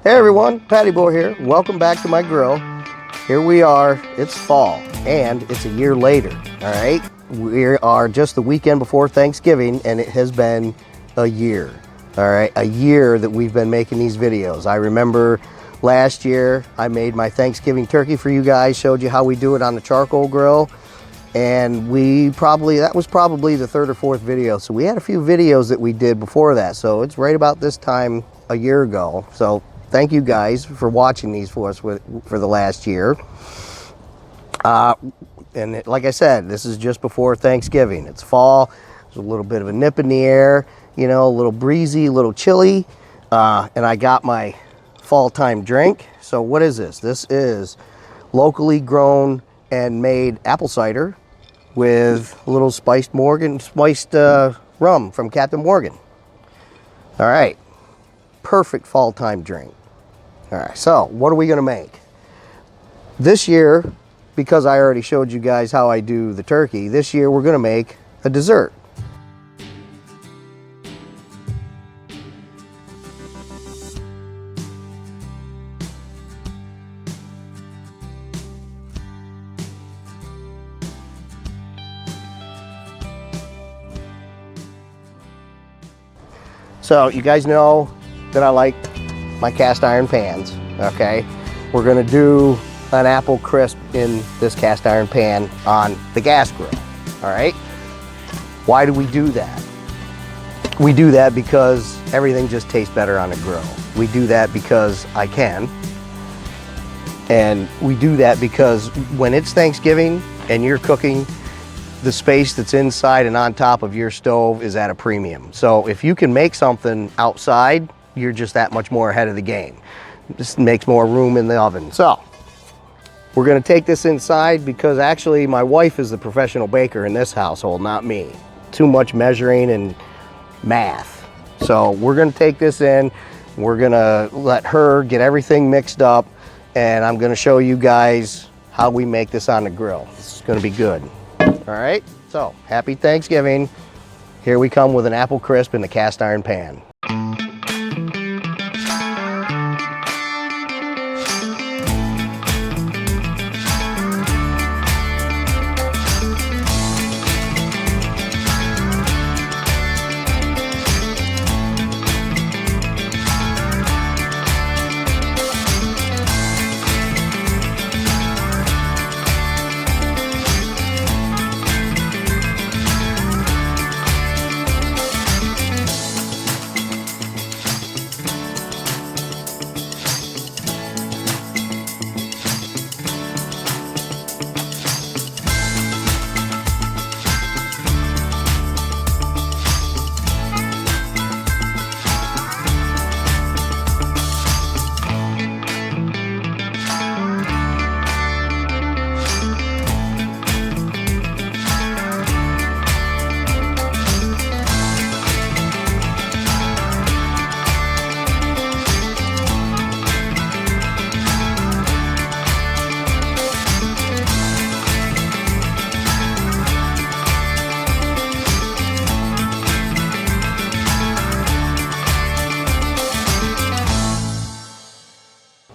Hey everyone, Patty Boy here. Welcome back to my grill. Here we are, it's fall and it's a year later, all right? We are just the weekend before Thanksgiving and it has been a year, all right? A year that we've been making these videos. I remember last year I made my Thanksgiving turkey for you guys, showed you how we do it on the charcoal grill. And that was probably the third or fourth video. So we had a few videos that we did before that. So it's right about this time a year ago. So thank you guys for watching these for us for the last year. Like I said, this is just before Thanksgiving. It's fall. There's a little bit of a nip in the air, you know, a little breezy, a little chilly. And I got my fall time drink. So what is this? This is locally grown and made apple cider with a little spiced rum from Captain Morgan. All right, perfect fall time drink. All right, so what are we gonna make? This year, because I already showed you guys how I do the turkey, this year we're gonna make a dessert. So you guys know that I like my cast iron pans, okay? We're gonna do an apple crisp in this cast iron pan on the gas grill, all right? Why do we do that? We do that because everything just tastes better on a grill. We do that because I can. And we do that because when it's Thanksgiving and you're cooking, the space that's inside and on top of your stove is at a premium. So if you can make something outside, you're just that much more ahead of the game. It just makes more room in the oven. So we're gonna take this inside because actually my wife is the professional baker in this household, not me. Too much measuring and math. So we're gonna take this in, we're gonna let her get everything mixed up, and I'm gonna show you guys how we make this on the grill. This is gonna be good. All right, so happy Thanksgiving. Here we come with an apple crisp in the cast iron pan.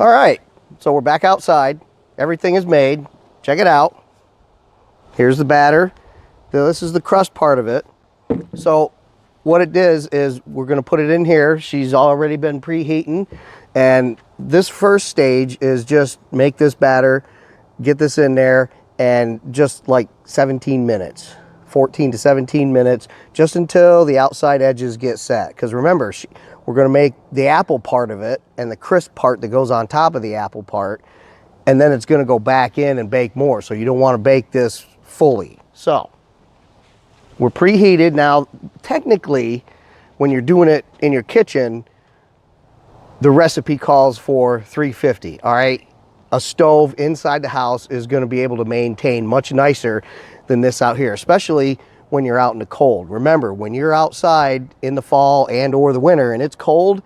All right, so we're back outside. Everything is made. Check it out. Here's the batter. This is the crust part of it. So what it is we're gonna put it in here. She's already been preheating. And this first stage is just make this batter, get this in there, and just like 17 minutes. 14 to 17 minutes, just until the outside edges get set. Because remember, we're gonna make the apple part of it and the crisp part that goes on top of the apple part, and then it's gonna go back in and bake more. So you don't wanna bake this fully. So we're preheated. Now, technically, when you're doing it in your kitchen, the recipe calls for 350, all right? A stove inside the house is gonna be able to maintain much nicer than this out here, especially when you're out in the cold. Remember, when you're outside in the fall and or the winter and it's cold,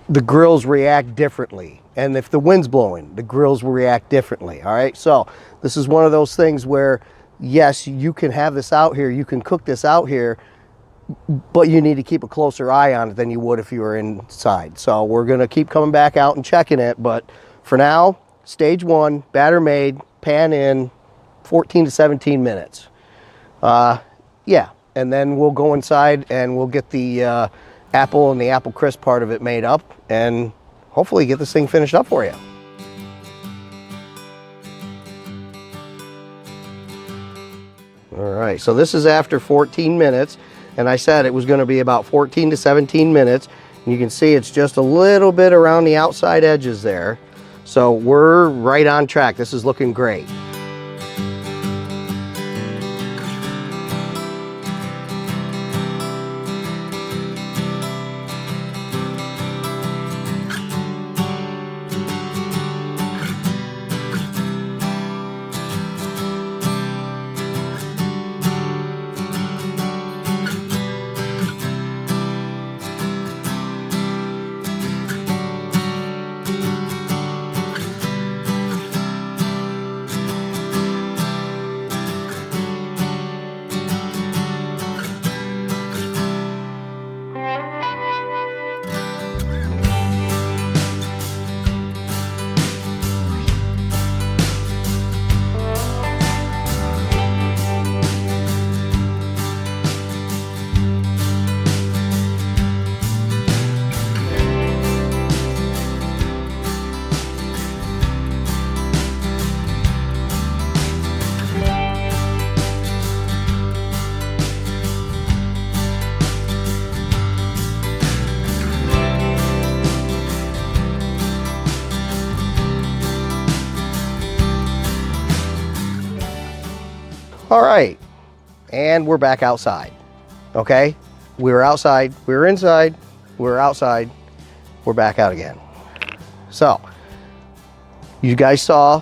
the grills react differently. And if the wind's blowing, the grills will react differently, all right? So this is one of those things where, yes, you can have this out here, you can cook this out here, but you need to keep a closer eye on it than you would if you were inside. So we're going to keep coming back out and checking it, but for now, stage 1, batter made, pan in, 14 to 17 minutes. Yeah, and then we'll go inside and we'll get the apple and the apple crisp part of it made up and hopefully get this thing finished up for you. All right, so this is after 14 minutes, and I said it was going to be about 14 to 17 minutes. And you can see it's just a little bit around the outside edges there. So we're right on track. This is looking great. All right, and we're back outside, okay? We were outside, we were inside, we were outside, we're back out again. So, you guys saw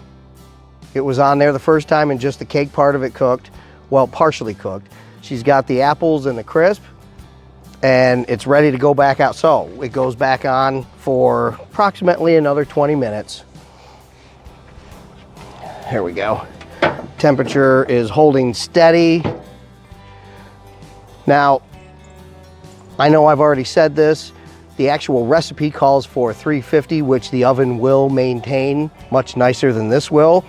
it was on there the first time and just the cake part of it cooked, well, partially cooked. She's got the apples and the crisp, and it's ready to go back out. So, it goes back on for approximately another 20 minutes. Here we go. Temperature is holding steady. Now, I know I've already said this, the actual recipe calls for 350, which the oven will maintain much nicer than this will.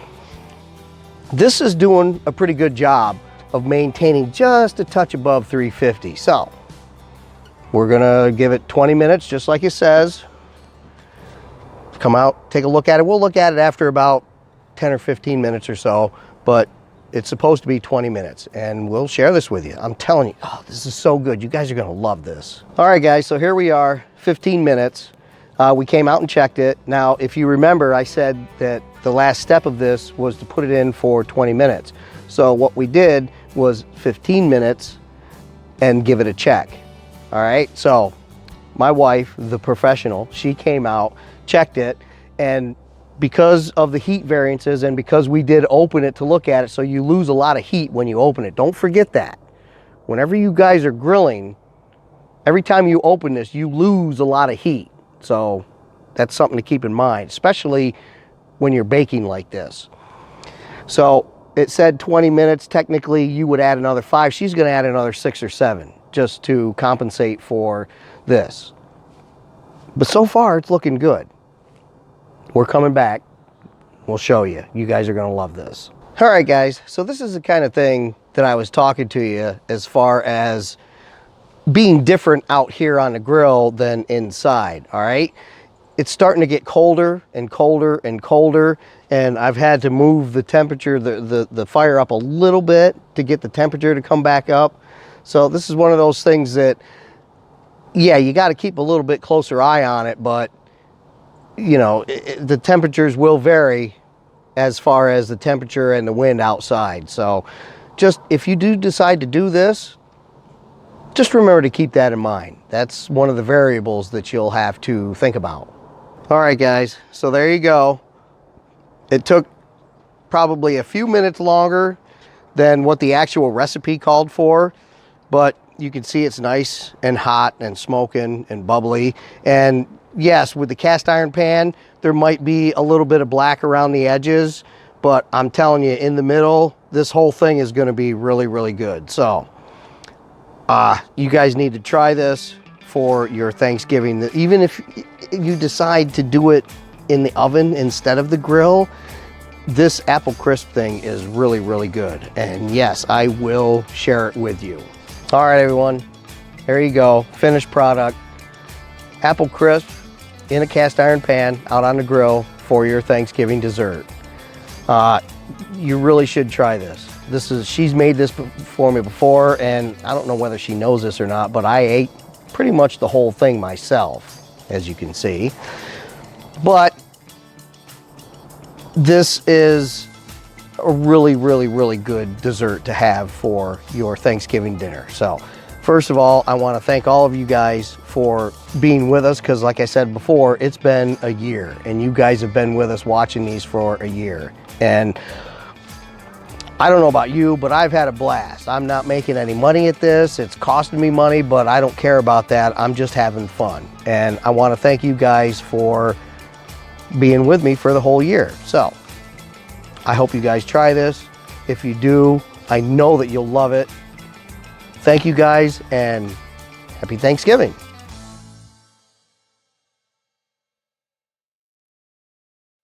This is doing a pretty good job of maintaining just a touch above 350. So, we're gonna give it 20 minutes, just like it says. Come out, take a look at it. We'll look at it after about 10 or 15 minutes or so. But it's supposed to be 20 minutes and we'll share this with you. I'm telling you, oh, this is so good. You guys are gonna love this. All right, guys, so here we are, 15 minutes. We came out and checked it. Now, if you remember, I said that the last step of this was to put it in for 20 minutes. So what we did was 15 minutes and give it a check. All right, so my wife, the professional, she came out, checked it, and because of the heat variances and because we did open it to look at it, so you lose a lot of heat when you open it. Don't forget that. Whenever you guys are grilling, every time you open this, you lose a lot of heat. So that's something to keep in mind, especially when you're baking like this. So it said 20 minutes. Technically, you would add another 5. She's going to add another 6 or 7 just to compensate for this. But so far, it's looking good. We're coming back. We'll show you. You guys are going to love this. All right, guys. So this is the kind of thing that I was talking to you as far as being different out here on the grill than inside, all right? It's starting to get colder and colder and colder, and I've had to move the temperature, the fire up a little bit to get the temperature to come back up. So this is one of those things that, yeah, you got to keep a little bit closer eye on it, but you know, the temperatures will vary as far as the temperature and the wind outside. So just if you do decide to do this, just remember to keep that in mind. That's one of the variables that you'll have to think about. All right, guys, so there you go. It took probably a few minutes longer than what the actual recipe called for, but you can see it's nice and hot and smoking and bubbly. And yes, with the cast iron pan, there might be a little bit of black around the edges, but I'm telling you, in the middle, this whole thing is going to be really, really good. So You guys need to try this for your Thanksgiving. Even if you decide to do it in the oven instead of the grill, this apple crisp thing is really, really good. And yes, I will share it with you. All right, everyone, there you go. Finished product. Apple crisp in a cast iron pan out on the grill for your Thanksgiving dessert. You really should try this. She's made this for me before, and I don't know whether she knows this or not, but I ate pretty much the whole thing myself, as you can see. But this is a really, really, really good dessert to have for your Thanksgiving dinner. So first of all, I want to thank all of you guys for being with us, because like I said before, it's been a year, and you guys have been with us watching these for a year. And I don't know about you, but I've had a blast. I'm not making any money at this. It's costing me money, but I don't care about that. I'm just having fun. And I want to thank you guys for being with me for the whole year. So I hope you guys try this. If you do, I know that you'll love it. Thank you guys, and happy Thanksgiving.